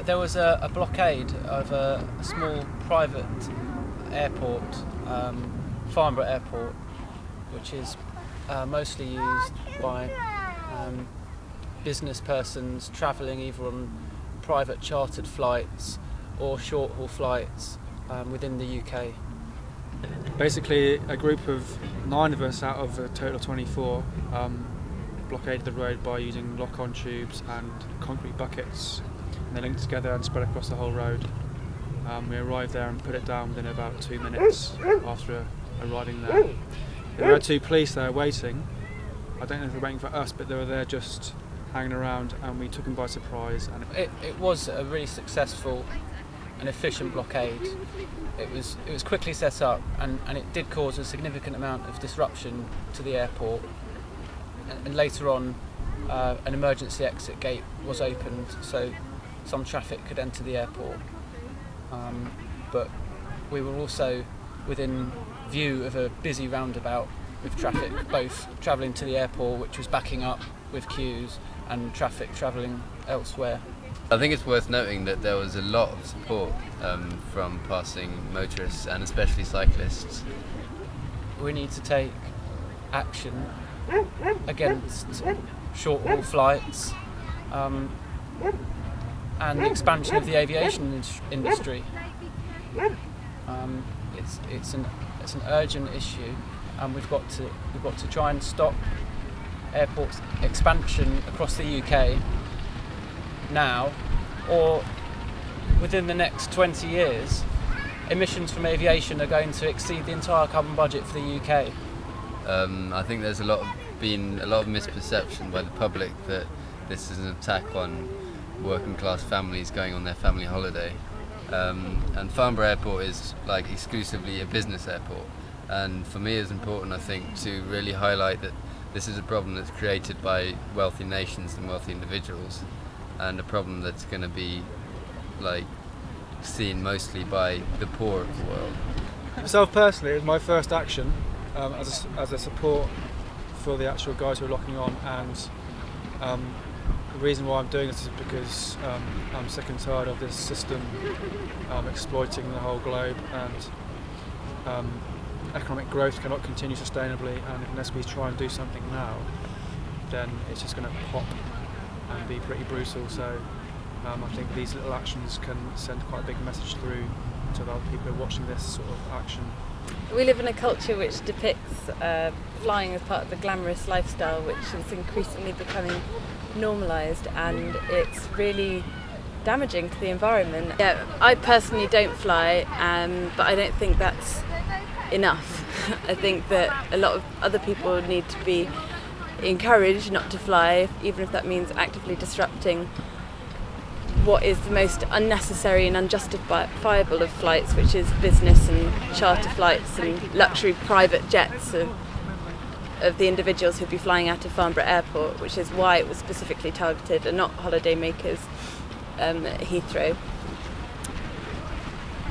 There was a blockade of a small private airport, Farnborough Airport, which is mostly used by business persons travelling either on private chartered flights or short-haul flights within the UK. Basically, a group of 9 of us out of a total of 24 blockaded the road by using lock-on tubes and concrete buckets, and they linked together and spread across the whole road. We arrived there and put it down within about 2 minutes after arriving there. There were 2 police there waiting. I don't know if they were waiting for us, but they were there just hanging around, and we took them by surprise. And it was a really successful and efficient blockade. It was quickly set up, and it did cause a significant amount of disruption to the airport. And later on, an emergency exit gate was opened, so some traffic could enter the airport. But we were also within view of a busy roundabout with traffic both travelling to the airport, which was backing up with queues, and traffic travelling elsewhere. I think it's worth noting that there was a lot of support from passing motorists and especially cyclists. We need to take action against short-haul flights and the expansion of the aviation industry. It's an urgent issue, and we've got to try and stop airports expansion across the UK now, or within the next 20 years emissions from aviation are going to exceed the entire carbon budget for the UK. I think there's been a lot of misperception by the public that this is an attack on working class families going on their family holiday. And Farnborough Airport is like exclusively a business airport, and for me it's important, I think, to really highlight that this is a problem that's created by wealthy nations and wealthy individuals, and a problem that's going to be seen mostly by the poor of the world. Myself personally, it was my first action as a support for the actual guys who are locking on, and the reason why I'm doing this is because I'm sick and tired of this system exploiting the whole globe, and economic growth cannot continue sustainably, and unless we try and do something now, then it's just going to pop and be pretty brutal. So I think these little actions can send quite a big message through to other people who are watching this sort of action. We live in a culture which depicts flying as part of the glamorous lifestyle, which is increasingly becoming normalised, and it's really damaging to the environment. Yeah, I personally don't fly, but I don't think that's enough. I think that a lot of other people need to be encouraged not to fly, even if that means actively disrupting what is the most unnecessary and unjustifiable of flights, which is business and charter flights and luxury private jets of the individuals who'd be flying out of Farnborough Airport, which is why it was specifically targeted and not holidaymakers at Heathrow.